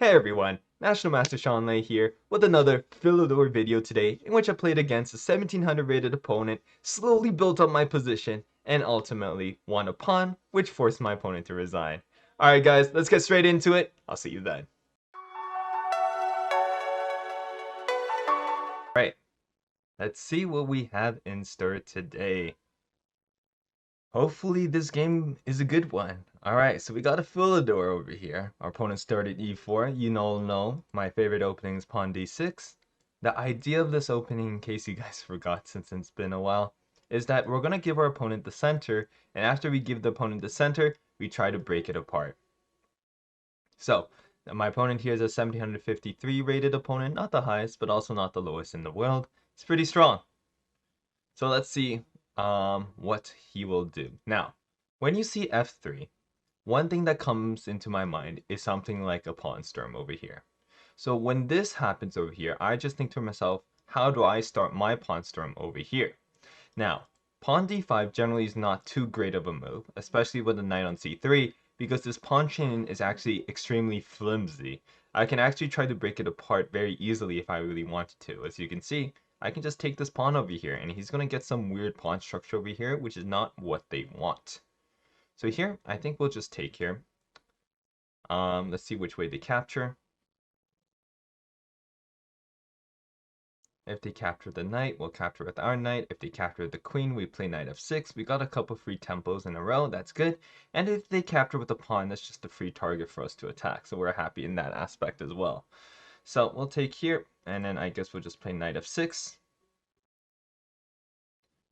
Hey everyone, National Master Sean Lei here with another Philidor video today in which I played against a 1700 rated opponent, slowly built up my position, and ultimately won a pawn, which forced my opponent to resign. Alright guys, let's get straight into it. I'll see you then. Alright, let's see what we have in store today. Hopefully this game is a good one. Alright, so we got a Philidor over here. Our opponent started e4. You all know my favorite opening is pawn d6. The idea of this opening, in case you guys forgot since it's been a while, is that we're going to give our opponent the center, and after we give the opponent the center, we try to break it apart. So, my opponent here is a 1753 rated opponent, not the highest, but also not the lowest in the world. It's pretty strong. So let's see what he will do. Now, when you see f3, one thing that comes into my mind is something like a pawn storm over here. So when this happens over here, I just think to myself, how do I start my pawn storm over here? Now, pawn d5 generally is not too great of a move, especially with the knight on c3, because this pawn chain is actually extremely flimsy. I can actually try to break it apart very easily if I really wanted to. As you can see, I can just take this pawn over here, and he's going to get some weird pawn structure over here, which is not what they want. So here, I think we'll just take here. Let's see which way they capture. If they capture the knight, we'll capture with our knight. If they capture the queen, we play knight f6. We got a couple free tempos in a row, that's good. And if they capture with the pawn, that's just a free target for us to attack. So we're happy in that aspect as well. So we'll take here, and then I guess we'll just play knight f6.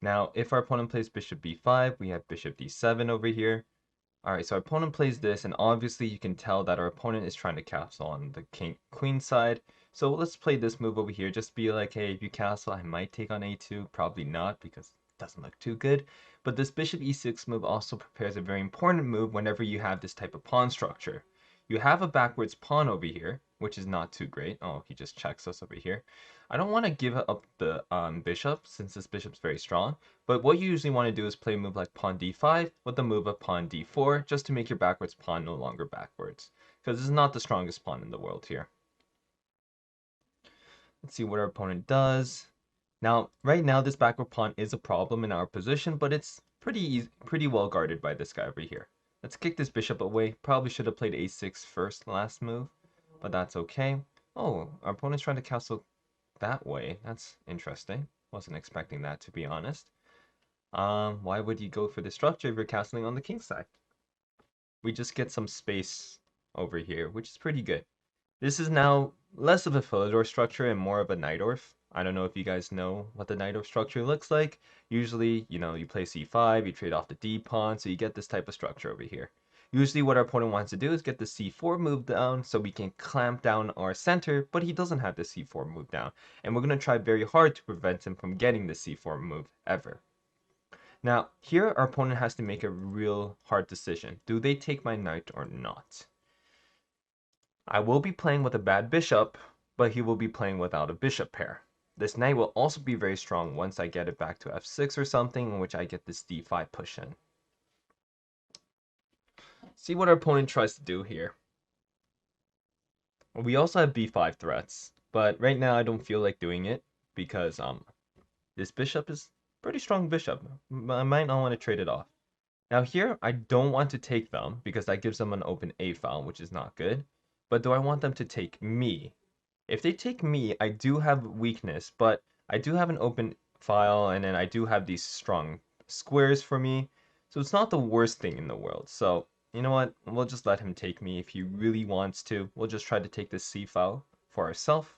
Now, if our opponent plays bishop b5, we have bishop d7 over here. Alright, so our opponent plays this, and obviously you can tell that our opponent is trying to castle on the queen side. So let's play this move over here. Just be like, hey, if you castle, I might take on a2. Probably not, because it doesn't look too good. But this bishop e6 move also prepares a very important move whenever you have this type of pawn structure. You have a backwards pawn over here, which is not too great. Oh, he just checks us over here. I don't want to give up the bishop, since this bishop's very strong. But what you usually want to do is play a move like pawn d5 with the move of pawn d4, just to make your backwards pawn no longer backwards. Because this is not the strongest pawn in the world here. Let's see what our opponent does. Now, right now, this backward pawn is a problem in our position, but it's pretty well guarded by this guy over here. Let's kick this bishop away. Probably should have played a6 first last move, but that's okay. Oh, our opponent's trying to castle that way. That's interesting. Wasn't expecting that, to be honest. Why would you go for the structure if you're castling on the king side? We just get some space over here, which is pretty good. This is now less of a Philidor structure and more of a Najdorf. I don't know if you guys know what the Najdorf structure looks like. Usually, you play c5, you trade off the d pawn, so you get this type of structure over here. Usually what our opponent wants to do is get the c4 move down so we can clamp down our center, but he doesn't have the c4 move down. And we're going to try very hard to prevent him from getting the c4 move ever. Now, here our opponent has to make a real hard decision. Do they take my knight or not? I will be playing with a bad bishop, but he will be playing without a bishop pair. This knight will also be very strong once I get it back to f6 or something, in which I get this d5 push in. See what our opponent tries to do here. We also have b5 threats, but right now I don't feel like doing it because this bishop is pretty strong bishop. I might not want to trade it off. Now here, I don't want to take them because that gives them an open a file, which is not good. But do I want them to take me? If they take me, I do have weakness, but I do have an open file, and then I do have these strong squares for me. So it's not the worst thing in the world. So, you know what? We'll just let him take me if he really wants to. We'll just try to take this c file for ourselves.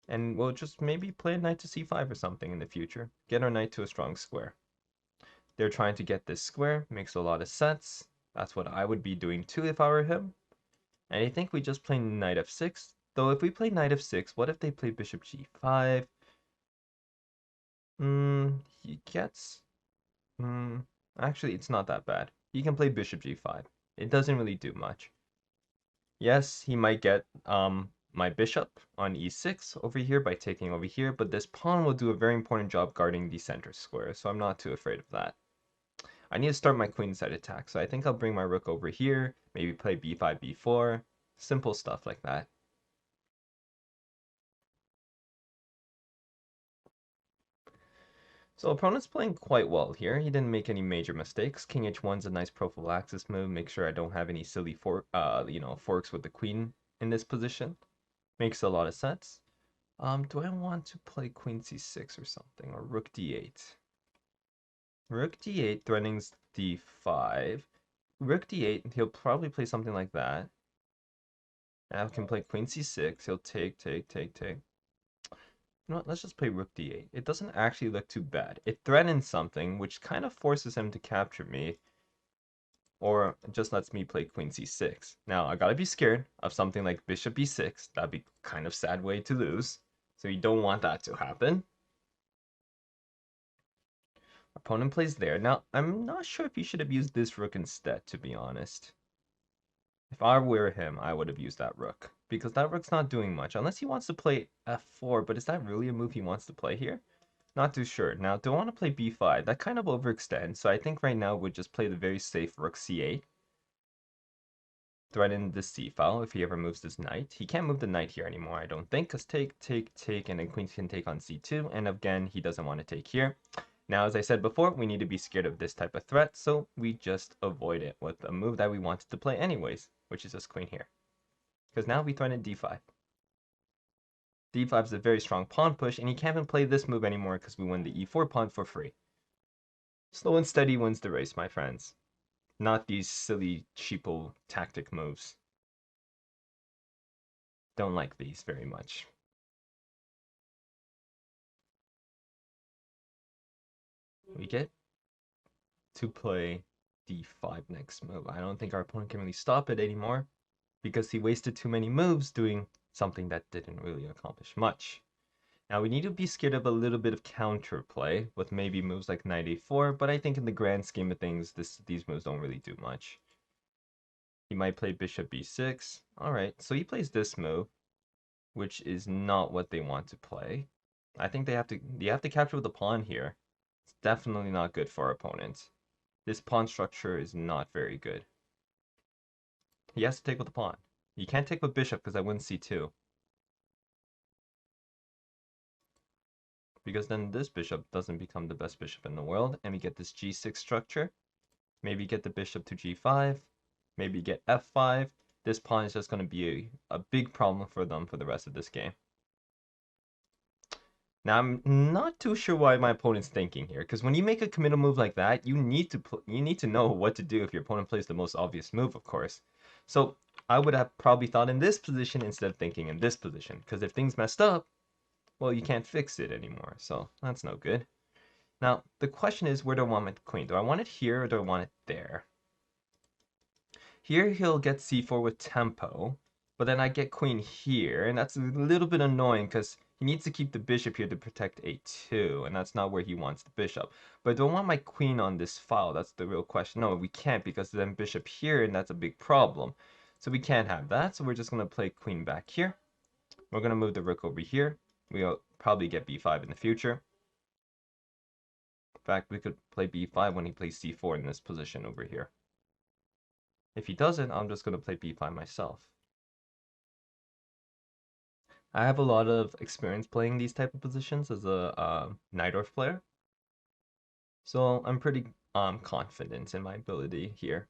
And we'll just maybe play a knight to c5 or something in the future. Get our knight to a strong square. They're trying to get this square. Makes a lot of sense. That's what I would be doing too if I were him. And I think we just play knight f6. Though if we play knight f6, what if they play bishop g5? He gets... actually, it's not that bad. He can play bishop g5. It doesn't really do much. Yes, he might get my bishop on e6 over here by taking over here, but this pawn will do a very important job guarding the center square, so I'm not too afraid of that. I need to start my queenside attack, so I think I'll bring my rook over here, maybe play b5, b4, simple stuff like that. So opponent's playing quite well here. He didn't make any major mistakes. King h1's a nice prophylaxis move. Make sure I don't have any silly forks with the queen in this position. Makes a lot of sense. Do I want to play queen c6 or something, or rook d8? Rook d8 threatens d5. Rook d8, he'll probably play something like that. Now I can play queen c6. He'll take. You know what, let's just play rook d8. It doesn't actually look too bad. It threatens something, which kind of forces him to capture me, or just lets me play queen c6. Now, I gotta be scared of something like bishop b6. That'd be kind of sad way to lose. So you don't want that to happen. Opponent plays there. Now, I'm not sure if he should have used this rook instead, to be honest. If I were him, I would have used that rook. Because that rook's not doing much. Unless he wants to play f4. But is that really a move he wants to play here? Not too sure. Now, don't want to play b5. That kind of overextends. So I think right now we'll just play the very safe rook c8. Threaten the c file if he ever moves this knight. He can't move the knight here anymore, I don't think. Because take, and then queen can take on c2. And again, he doesn't want to take here. Now, as I said before, we need to be scared of this type of threat, so we just avoid it with a move that we wanted to play anyways, which is this queen here. Because now we threaten d5. d5 is a very strong pawn push, and he can't even play this move anymore because we win the e4 pawn for free. Slow and steady wins the race, my friends. Not these silly, cheapo tactic moves. Don't like these very much. We get to play d5 next move. I don't think our opponent can really stop it anymore because he wasted too many moves doing something that didn't really accomplish much. Now we need to be scared of a little bit of counterplay with maybe moves like knight a4, but I think in the grand scheme of things, these moves don't really do much. He might play bishop b6. Alright, so he plays this move, which is not what they want to play. I think they have to capture with the pawn here. It's definitely not good for our opponent. This pawn structure is not very good. He has to take with the pawn. You can't take with bishop because I win c2. Because then this bishop doesn't become the best bishop in the world, and we get this g6 structure. Maybe get the bishop to g5. Maybe get f5. This pawn is just going to be a big problem for them for the rest of this game. Now, I'm not too sure why my opponent's thinking here, because when you make a committal move like that, you need to know what to do if your opponent plays the most obvious move, of course. So I would have probably thought in this position instead of thinking in this position, because if things messed up, well, you can't fix it anymore, so that's no good. Now, the question is, where do I want my queen? Do I want it here or do I want it there? Here he'll get c4 with tempo, but then I get queen here, and that's a little bit annoying because he needs to keep the bishop here to protect a2, and that's not where he wants the bishop. But do I want my queen on this file? That's the real question. No, we can't because then bishop here, and that's a big problem. So we can't have that, so we're just going to play queen back here. We're going to move the rook over here. We'll probably get b5 in the future. In fact, we could play b5 when he plays c4 in this position over here. If he doesn't, I'm just going to play b5 myself. I have a lot of experience playing these type of positions as a Najdorf player. So I'm pretty confident in my ability here.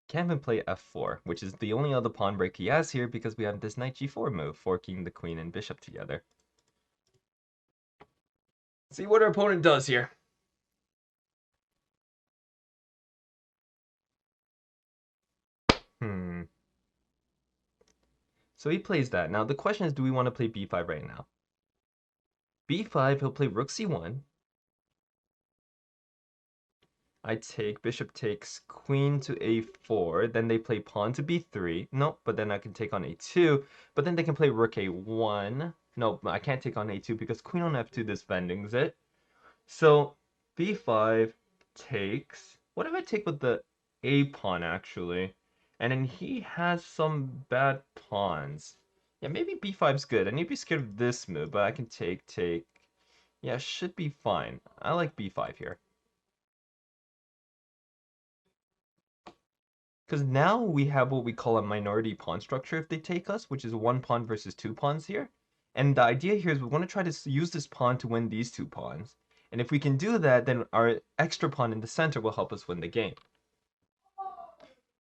Can't even play f4, which is the only other pawn break he has here because we have this knight g4 move, forking the queen and bishop together. See what our opponent does here. So he plays that. Now the question is, do we want to play b5 right now? b5, he'll play rook c1. I take, bishop takes, queen to a4, then they play pawn to b3. Nope, but then I can take on a2, but then they can play rook a1. Nope, I can't take on a2 because queen on f2 defending it. So b5 takes. What if I take with the a pawn, actually? And then he has some bad pawns. Yeah, maybe b5's good. I need to be scared of this move, but I can take. Yeah, should be fine. I like b5 here. Because now we have what we call a minority pawn structure if they take us, which is one pawn versus two pawns here. And the idea here is we want to try to use this pawn to win these two pawns. And if we can do that, then our extra pawn in the center will help us win the game.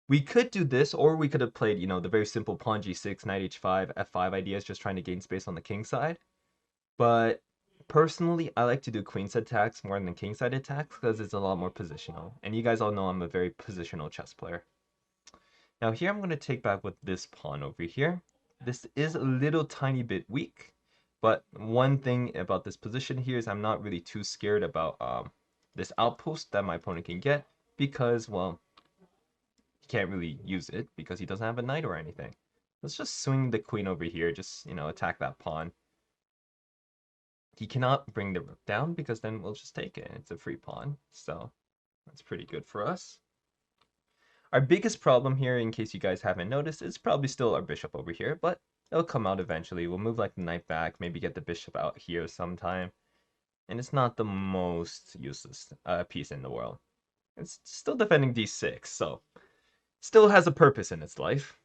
We could do this, or we could have played, you know, the very simple pawn g6, knight h5, f5 ideas, just trying to gain space on the king side. But personally, I like to do queenside attacks more than kingside attacks because it's a lot more positional. And you guys all know I'm a very positional chess player. Now here I'm going to take back with this pawn over here. This is a little tiny bit weak, but one thing about this position here is I'm not really too scared about this outpost that my opponent can get because, well, he can't really use it because he doesn't have a knight or anything. Let's just swing the queen over here, just, you know, attack that pawn. He cannot bring the rook down because then we'll just take it. It's a free pawn, so that's pretty good for us. Our biggest problem here, in case you guys haven't noticed, is probably still our bishop over here, but it'll come out eventually. We'll move like the knight back, maybe get the bishop out here sometime. And it's not the most useless piece in the world. It's still defending d6, so still has a purpose in its life.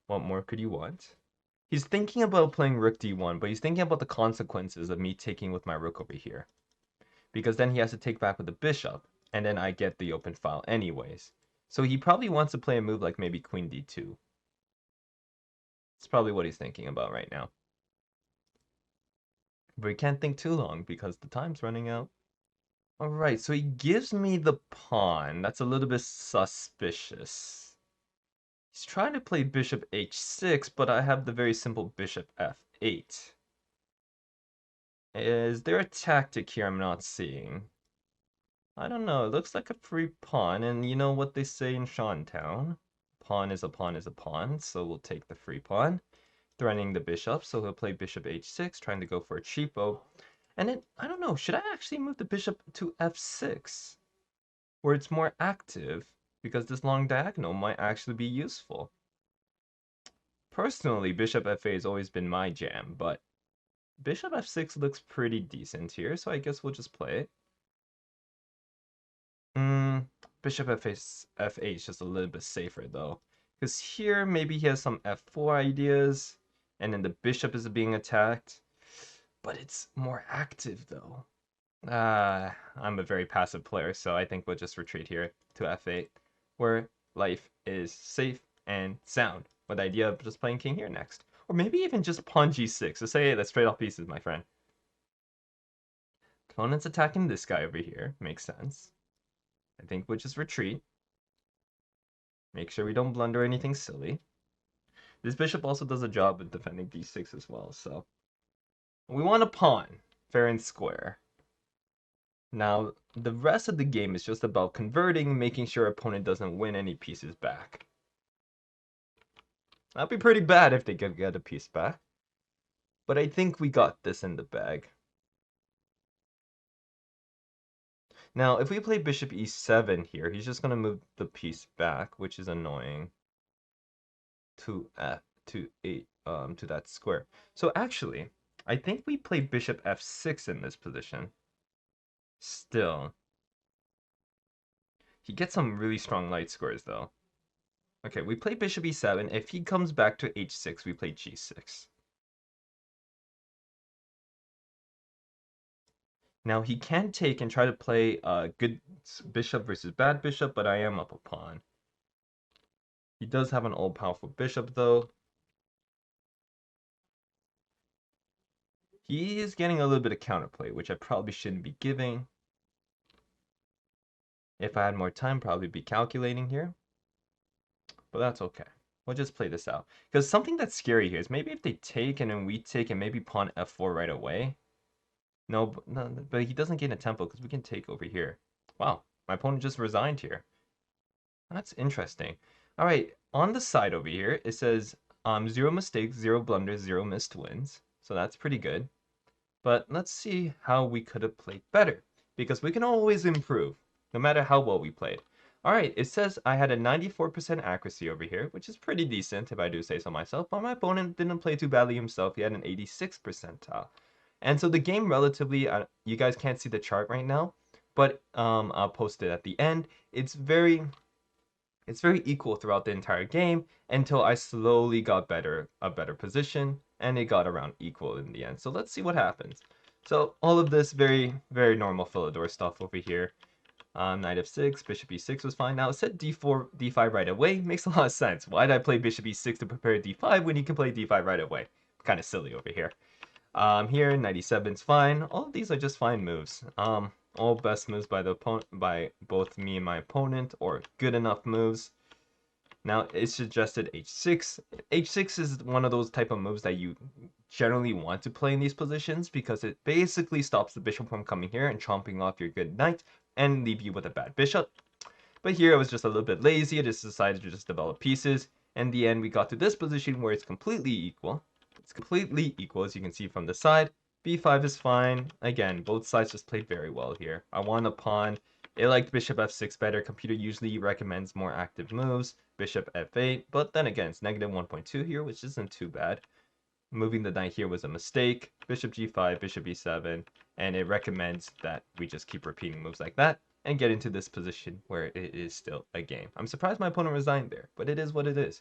What more could you want? He's thinking about playing rook d1, but he's thinking about the consequences of me taking with my rook over here. Because then he has to take back with the bishop, and then I get the open file anyways. So he probably wants to play a move like maybe queen d2. It's probably what he's thinking about right now. But he can't think too long because the time's running out. Alright, so he gives me the pawn. That's a little bit suspicious. He's trying to play bishop h6, but I have the very simple bishop f8. Is there a tactic here I'm not seeing? I don't know. It looks like a free pawn, and you know what they say in Shantown? Pawn is a pawn is a pawn, so we'll take the free pawn. Threatening the bishop, so he'll play bishop h6, trying to go for a cheapo. And then, I don't know, should I actually move the bishop to f6? Where it's more active, because this long diagonal might actually be useful. Personally, bishop f8 has always been my jam, but bishop f6 looks pretty decent here, so I guess we'll just play it. Bishop f8 is just a little bit safer though. Because here maybe he has some f4 ideas, and then the bishop is being attacked. But it's more active though. I'm a very passive player, so I think we'll just retreat here to f8, where life is safe and sound, with the idea of just playing king here next. Or maybe even just pawn g6. So say, hey, that's straight off pieces, my friend. Opponent's attacking this guy over here. Makes sense. I think we'll just retreat. Make sure we don't blunder anything silly. This bishop also does a job of defending d6 as well, so... We want a pawn, fair and square. Now, the rest of the game is just about converting, making sure opponent doesn't win any pieces back. That'd be pretty bad if they could get a piece back. But I think we got this in the bag. Now, if we play bishop e7 here, he's just going to move the piece back, which is annoying, to that square. So actually, I think we play bishop f6 in this position. Still. He gets some really strong light squares, though. Okay, we play bishop e7. If he comes back to h6, we play g6. Now, he can take and try to play good bishop versus bad bishop, but I am up a pawn. He does have an all-powerful bishop, though. He is getting a little bit of counterplay, which I probably shouldn't be giving. If I had more time, probably be calculating here. But that's okay. We'll just play this out. Because something that's scary here is maybe if they take and then we take and maybe pawn f4 right away. No, but he doesn't gain a tempo because we can take over here. Wow, my opponent just resigned here. That's interesting. All right, on the side over here, it says 0 mistakes, 0 blunders, 0 missed wins. So that's pretty good. But let's see how we could have played better. Because we can always improve, no matter how well we played. Alright, it says I had a 94% accuracy over here, which is pretty decent if I do say so myself, but my opponent didn't play too badly himself. He had an 86 percentile. And so the game relatively, you guys can't see the chart right now, but I'll post it at the end. It's very equal throughout the entire game until I slowly got a better position, and it got around equal in the end. So let's see what happens. So all of this very normal Philidor stuff over here. Knight f6, bishop e6 was fine. Now it said d4, d5 right away. Makes a lot of sense. Why did I play bishop e6 to prepare d5 when you can play d5 right away? Kind of silly over here. Here, knight e7 is fine. All of these are just fine moves. All best moves by the opponent, by both me and my opponent, or good enough moves. Now it suggested h6. h6 is one of those type of moves that you generally want to play in these positions because it basically stops the bishop from coming here and chomping off your good knight and leave you with a bad bishop. But here I was just a little bit lazy. I just decided to just develop pieces. In the end, we got to this position where it's completely equal. It's completely equal, as you can see from the side. b5 is fine. Again, both sides just played very well here. I won a pawn. It liked bishop f6 better. Computer usually recommends more active moves. Bishop f8, but then again, it's negative 1.2 here, which isn't too bad. Moving the knight here was a mistake. Bishop g5, bishop e7, and it recommends that we just keep repeating moves like that and get into this position where it is still a game. I'm surprised my opponent resigned there, but it is what it is.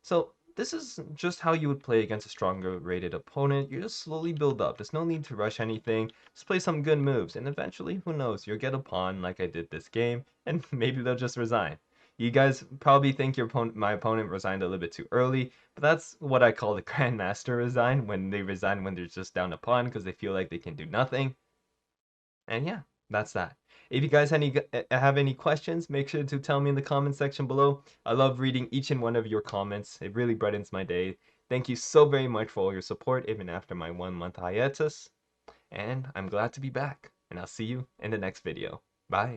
So this is just how you would play against a stronger rated opponent. You just slowly build up. There's no need to rush anything. Just play some good moves, and eventually, who knows, you'll get a pawn like I did this game, and maybe they'll just resign. You guys probably think my opponent resigned a little bit too early, but that's what I call the Grandmaster resign, when they resign when they're just down a pawn because they feel like they can do nothing. And yeah, that's that. If you guys have any questions, make sure to tell me in the comment section below. I love reading each and one of your comments. It really brightens my day. Thank you so very much for all your support, even after my 1-month hiatus. And I'm glad to be back. And I'll see you in the next video. Bye.